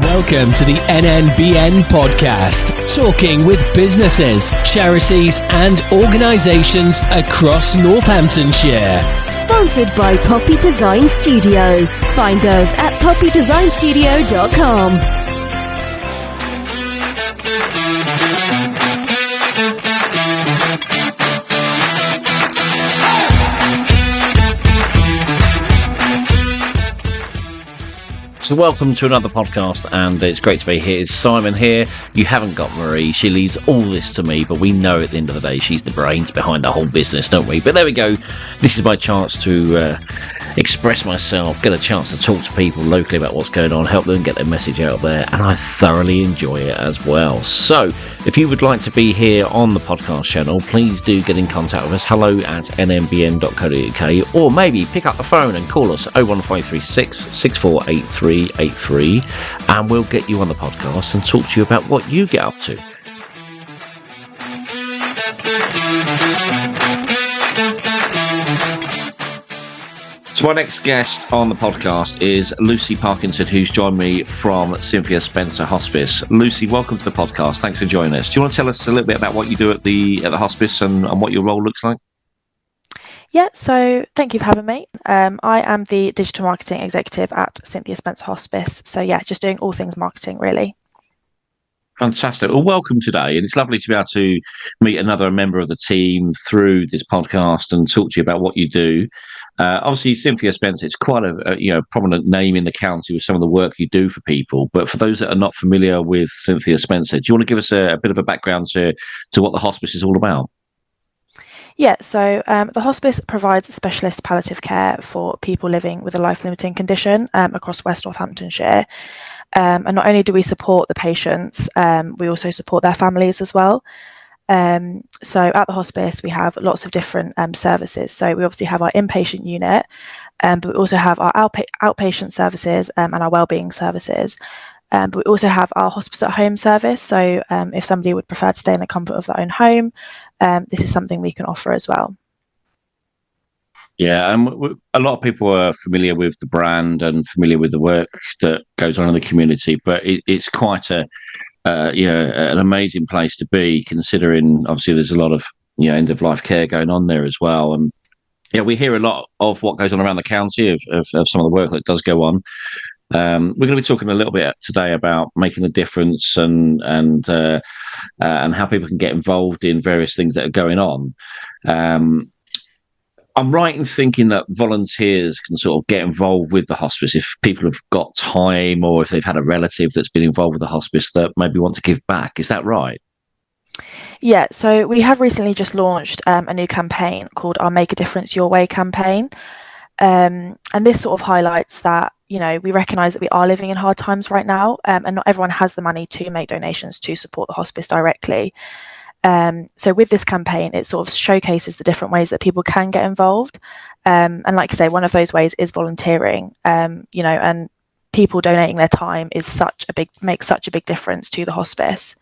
Welcome to the NNBN podcast, talking with businesses, charities and organisations across Northamptonshire. Sponsored by Poppy Design Studio. Find us at poppydesignstudio.com. So welcome to another podcast, and it's great to be here. It's Simon here. You haven't got Marie. She leaves all this to me, but we know at the end of the day she's the brains behind the whole business, don't we? But there we go. This is my chance to express myself, get a chance to talk to people locally about what's going on, help them get their message out there, and I thoroughly enjoy it as well. So if you would like to be here on the podcast channel, please do get in contact with us, hello@nnbn.co.uk, or maybe pick up the phone and call us 01536 6483 83, and we'll get you on the podcast and talk to you about what you get up to. So my next guest on the podcast is Lucy Parkinson, who's joined me from Cynthia Spencer Hospice. Lucy, welcome to the podcast. Thanks for joining us. Do you want to tell us a little bit about what you do at the hospice and what your role looks like? Yeah, so thank you for having me. I am the digital marketing executive at Cynthia Spencer Hospice. So yeah, just doing all things marketing, really. Fantastic. Well, welcome today. And it's lovely to be able to meet another member of the team through this podcast and talk to you about what you do. Obviously, Cynthia Spencer, it's quite a prominent name in the county with some of the work you do for people. But for those that are not familiar with Cynthia Spencer, do you want to give us a bit of a background to what the hospice is all about? Yeah, so the hospice provides specialist palliative care for people living with a life-limiting condition across West Northamptonshire. And not only do we support the patients, we also support their families as well. So at the hospice, we have lots of different services. So we obviously have our inpatient unit, but we also have our outpatient services and our wellbeing services. But we also have our hospice at home service. So if somebody would prefer to stay in the comfort of their own home, this is something we can offer as well. Yeah, a lot of people are familiar with the brand and familiar with the work that goes on in the community, but it's quite an amazing place to be, considering obviously there's a lot of end of life care going on there as well. And yeah, we hear a lot of what goes on around the county of some of the work that does go on. We're going to be talking a little bit today about making a difference and how people can get involved in various things that are going on. I'm right in thinking that volunteers can sort of get involved with the hospice if people have got time, or if they've had a relative that's been involved with the hospice that maybe want to give back. Is that right? Yeah, so we have recently just launched a new campaign called our Make a Difference Your Way campaign. And this sort of highlights that, we recognise that we are living in hard times right now, and not everyone has the money to make donations to support the hospice directly. So with this campaign, it sort of showcases the different ways that people can get involved. And like I say, one of those ways is volunteering, and people donating their time makes such a big difference to the hospice.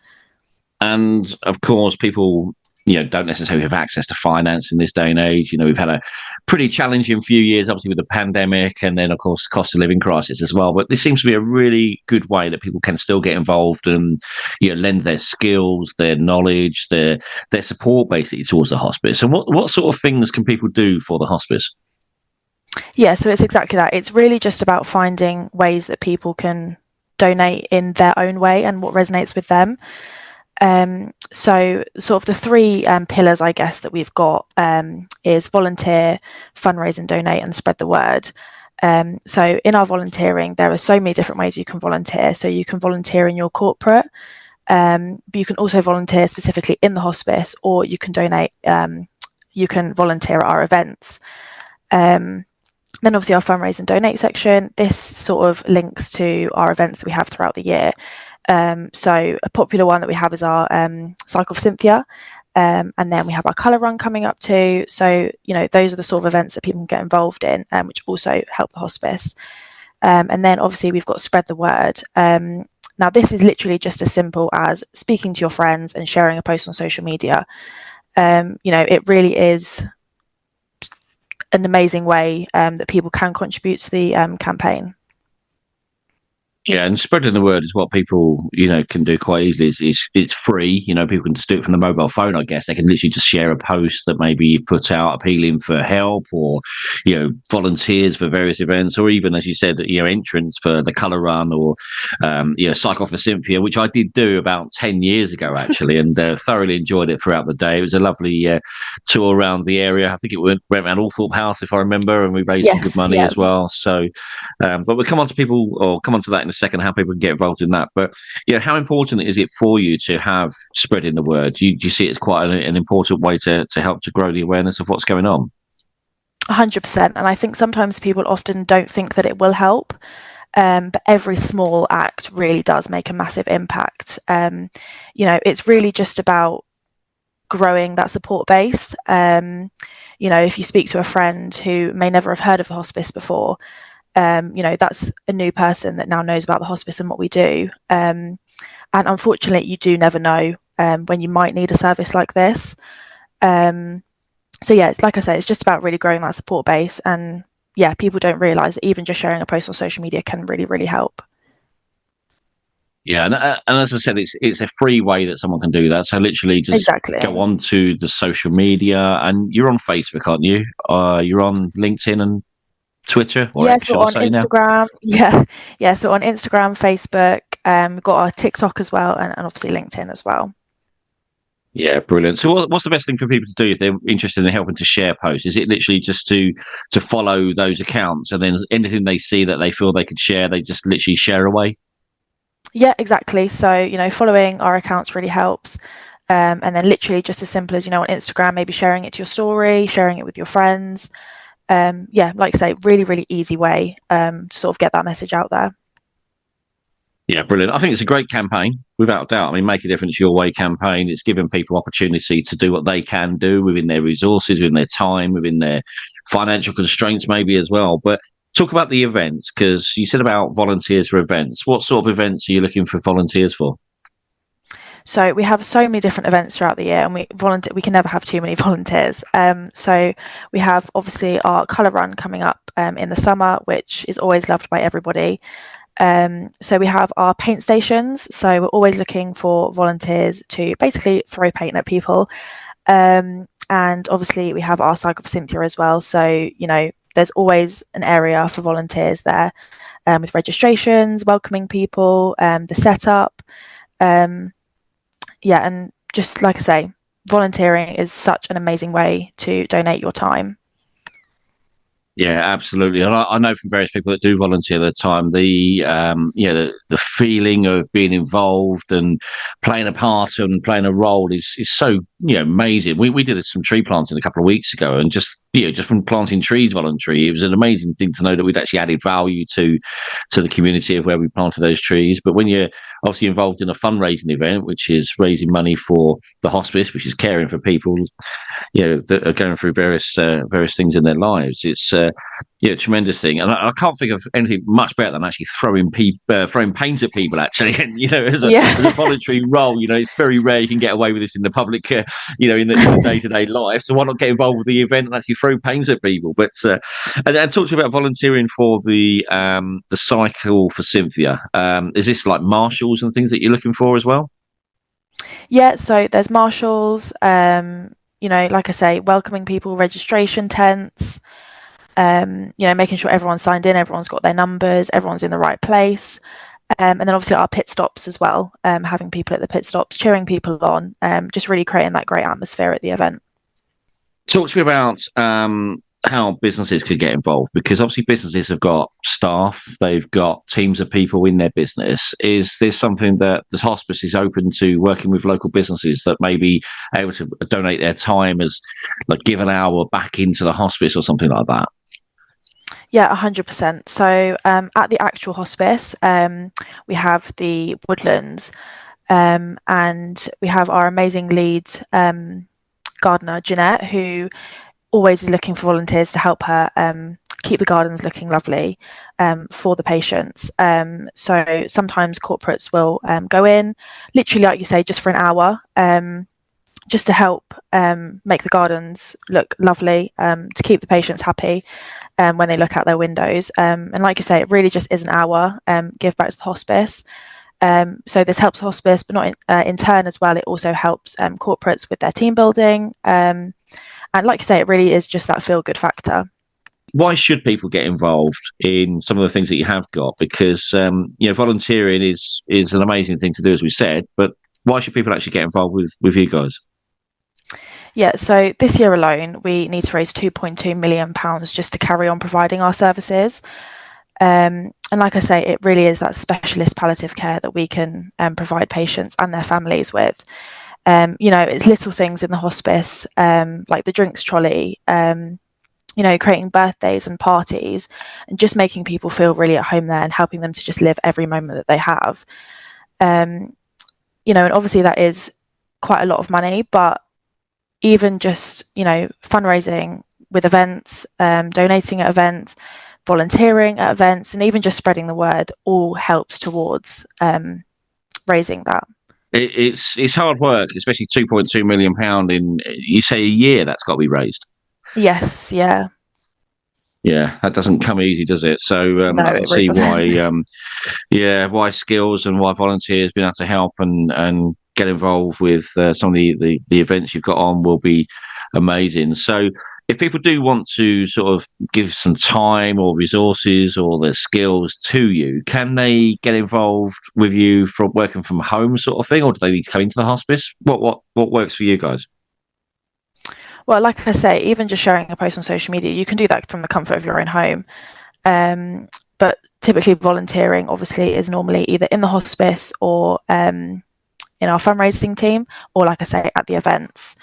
And of course, people don't necessarily have access to finance in this day and age. We've had a pretty challenging few years, obviously, with the pandemic, and then, of course, cost of living crisis as well. But this seems to be a really good way that people can still get involved and lend their skills, their knowledge, their support, basically, towards the hospice. And what sort of things can people do for the hospice? Yeah, so it's exactly that. It's really just about finding ways that people can donate in their own way and what resonates with them. So sort of the three pillars, I guess, that we've got is volunteer, fundraise and donate, and spread the word. So in our volunteering, there are so many different ways you can volunteer. So you can volunteer in your corporate, but you can also volunteer specifically in the hospice, or you can donate, you can volunteer at our events. Then obviously our fundraise and donate section, this sort of links to our events that we have throughout the year. So a popular one that we have is our Cycle for Cynthia, and then we have our colour run coming up too. So those are the sort of events that people can get involved in, which also help the hospice. And then obviously we've got spread the word. Now this is literally just as simple as speaking to your friends and sharing a post on social media. It really is an amazing way that people can contribute to the campaign. Yeah, and spreading the word is what people, can do quite easily. It's free. People can just do it from the mobile phone, I guess. They can literally just share a post that maybe you've put out appealing for help or, volunteers for various events, or even, as you said, entrance for the colour run or, Cycle for Cynthia, which I did do about 10 years ago, actually, and thoroughly enjoyed it throughout the day. It was a lovely tour around the area. I think it went around Althorpe House, if I remember, and we raised some good Yes, money yeah. as well. So, but we'll come on to that in a second, how people can get involved in that. But how important is it for you to have spreading the word? Do you see it as quite an important way to help to grow the awareness of what's going on? 100%. And I think sometimes people often don't think that it will help. But every small act really does make a massive impact. It's really just about growing that support base. If you speak to a friend who may never have heard of the hospice before, that's a new person that now knows about the hospice and what we do. And unfortunately, you do never know when you might need a service like this. So yeah, it's like I say, it's just about really growing that support base. And yeah, people don't realise that even just sharing a post on social media can really, really help. Yeah, and as I said, it's a free way that someone can do that. So literally, just Exactly. go on to the social media, and you're on Facebook, aren't you? You're on LinkedIn and Twitter, or X, So shall I on say now? Instagram, so on Instagram, Facebook, we've got our TikTok as well, and obviously LinkedIn as well. Yeah, brilliant. So, what's the best thing for people to do if they're interested in helping to share posts? Is it literally just to follow those accounts, and then anything they see that they feel they could share, they just literally share away? Yeah, exactly. So following our accounts really helps. And then literally just as simple as on Instagram, maybe sharing it to your story, sharing it with your friends. Like I say, really, really easy way to sort of get that message out there. Yeah, brilliant. I think it's a great campaign, without doubt. I mean, Make a Difference Your Way campaign. It's giving people opportunity to do what they can do within their resources, within their time, within their financial constraints, maybe as well. But talk about the events, because you said about volunteers for events. What sort of events are you looking for volunteers for? So we have so many different events throughout the year, and we can never have too many volunteers. So we have obviously our colour run coming up in the summer, which is always loved by everybody. So we have our paint stations. So we're always looking for volunteers to basically throw paint at people. And obviously we have our Cycle for Cynthia as well. So, there's always an area for volunteers there with registrations, welcoming people, the setup. And just like I say, volunteering is such an amazing way to donate your time. Yeah, absolutely. And I know from various people that do volunteer their time, the feeling of being involved and playing a part and playing a role is so amazing. We did some tree planting a couple of weeks ago, and just from planting trees voluntary, it was an amazing thing to know that we'd actually added value to the community of where we planted those trees. But when you're obviously involved in a fundraising event, which is raising money for the hospice, which is caring for people that are going through various things in their lives, it's a tremendous thing. And I can't think of anything much better than actually throwing paint at people, actually. And as a voluntary role, it's very rare you can get away with this in the public in the day-to-day life. So why not get involved with the event and actually throw paint at people? But and talk to you about volunteering for the Cycle for Cynthia. Is this like marshals and things that you're looking for as well? Yeah, so there's marshals, like I say, welcoming people, registration tents, making sure everyone's signed in, everyone's got their numbers, everyone's in the right place. And then obviously our pit stops as well, having people at the pit stops, cheering people on, just really creating that great atmosphere at the event. Talk to me about how businesses could get involved, because obviously businesses have got staff, they've got teams of people in their business. Is there something that the hospice is open to working with local businesses that may be able to donate their time as like give an hour back into the hospice or something like that? Yeah, 100%. So at the actual hospice, we have the Woodlands, and we have our amazing lead gardener, Jeanette, who always is looking for volunteers to help her keep the gardens looking lovely for the patients. So sometimes corporates will go in, literally, like you say, just for an hour, just to help make the gardens look lovely, to keep the patients happy when they look out their windows. And like you say, it really just is an hour give back to the hospice. So this helps hospice, but not in turn as well. It also helps corporates with their team building. And like you say, it really is just that feel-good factor. Why should people get involved in some of the things that you have got? Because volunteering is an amazing thing to do, as we said. But why should people actually get involved with you guys? Yeah, so this year alone, we need to raise £2.2 million just to carry on providing our services. And like I say, it really is that specialist palliative care that we can provide patients and their families with. It's little things in the hospice, like the drinks trolley, creating birthdays and parties, and just making people feel really at home there and helping them to just live every moment that they have. And obviously that is quite a lot of money, but even just, fundraising with events, donating at events, volunteering at events, and even just spreading the word all helps towards raising that. It's hard work, especially £2.2 million in, you say, a year that's got to be raised. Yes, yeah. Yeah, that doesn't come easy, does it? So No, I can it really see doesn't. why skills and why volunteers being able to help and get involved with some of the events you've got on will be amazing. So if people do want to sort of give some time or resources or their skills to you, can they get involved with you from working from home sort of thing, or do they need to come into the hospice? What works for you guys? Well, like I say, even just sharing a post on social media, you can do that from the comfort of your own home. But typically volunteering obviously is normally either in the hospice or in our fundraising team, or like I say, at the events.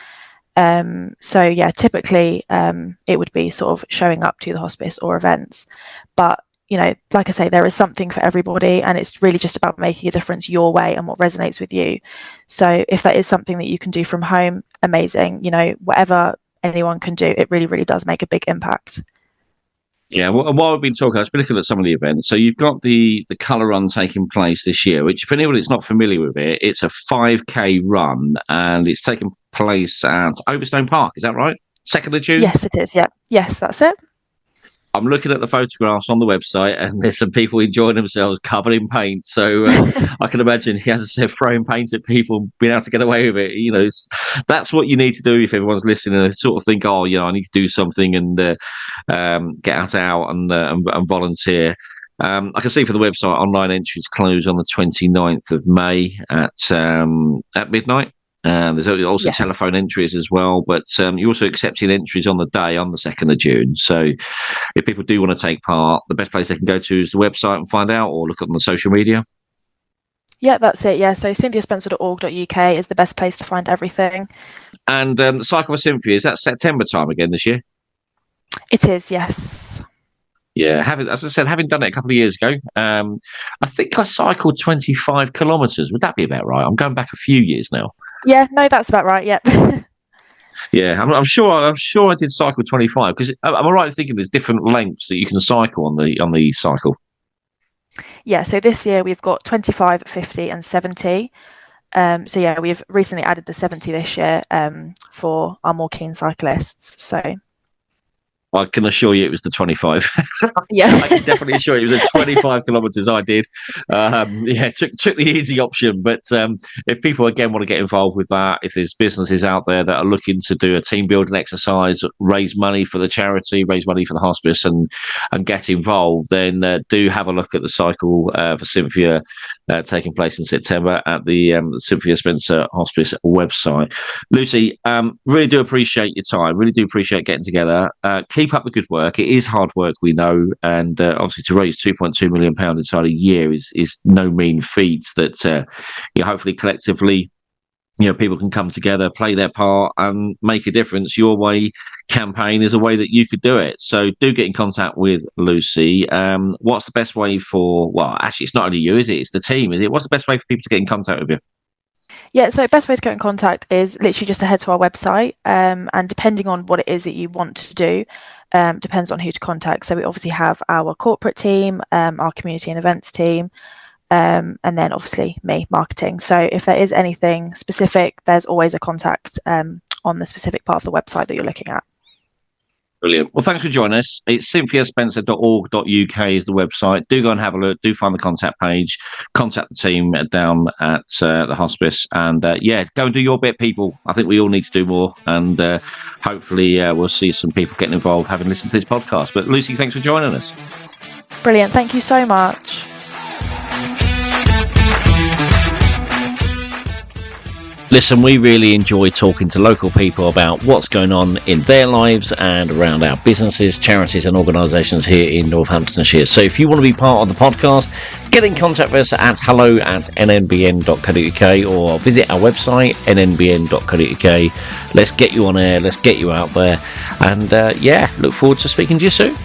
So yeah, typically it would be sort of showing up to the hospice or events. But like I say, there is something for everybody, and it's really just about making a difference your way and what resonates with you. So if that is something that you can do from home, amazing. Whatever anyone can do, it really, really does make a big impact. Yeah, well, while we've been talking, I've been looking at some of the events. So you've got the colour run taking place this year, which, if anyone is not familiar with it, it's a 5K run, and it's taking place at Overstone Park. Is that right? 2nd of June? Yes, it is. Yeah. Yes, that's it. I'm looking at the photographs on the website, and there's some people enjoying themselves covered in paint. So I can imagine, as I said, throwing paint at people, being able to get away with it. That's what you need to do if everyone's listening and sort of think, I need to do something and get out and volunteer. I can see for the website, online entries close on the 29th of May at midnight. There's also telephone entries as well, but you're also accepting entries on the day, on the 2nd of June. So if people do want to take part, the best place they can go to is the website and find out, or look on the social media. Yeah, that's it. Yeah, so cynthiaspencer.org.uk is the best place to find everything. And the Cycle for Cynthia, is that September time again this year? It is, yes. Yeah, as I said, having done it a couple of years ago, I think I cycled 25 kilometres. Would that be about right? I'm going back a few years now. Yeah, no, that's about right. Yep. Yeah, I'm sure I did cycle 25, because am I right in thinking there's different lengths that you can cycle on the cycle? Yeah, so this year we've got 25, 50 and 70. So yeah, we've recently added the 70 this year for our more keen cyclists. So I can assure you it was the 25. Yeah. I can definitely assure you it was the 25 kilometres I did. Took the easy option. But if people, again, want to get involved with that, if there's businesses out there that are looking to do a team building exercise, raise money for the charity, raise money for the hospice and get involved, then do have a look at the cycle for Cynthia taking place in September at the Cynthia Spencer Hospice website. Lucy, really do appreciate your time. Really do appreciate getting together. Keep up the good work. It is hard work, we know, and obviously to raise £2.2 million inside a year is no mean feat. That hopefully collectively, people can come together, play their part, and make a difference. Your Way campaign is a way that you could do it. So do get in contact with Lucy. What's the best way for? Well, actually, it's not only you, is it? It's the team, is it? What's the best way for people to get in contact with you? Yeah, so best way to get in contact is literally just to head to our website, and depending on what it is that you want to do, depends on who to contact. So we obviously have our corporate team, our community and events team, and then obviously me, marketing. So if there is anything specific, there's always a contact on the specific part of the website that you're looking at. Brilliant. Well, thanks for joining us. It's cynthiaspencer.org.uk is the website. Do go and have a look. Do find the contact page. Contact the team down at the hospice. And go and do your bit, people. I think we all need to do more. And hopefully we'll see some people getting involved having listened to this podcast. But Lucy, thanks for joining us. Brilliant. Thank you so much. Listen, we really enjoy talking to local people about what's going on in their lives and around our businesses, charities and organisations here in Northamptonshire. So if you want to be part of the podcast, get in contact with us at hello@nnbn.co.uk or visit our website, nnbn.co.uk. Let's get you on air, let's get you out there, and look forward to speaking to you soon.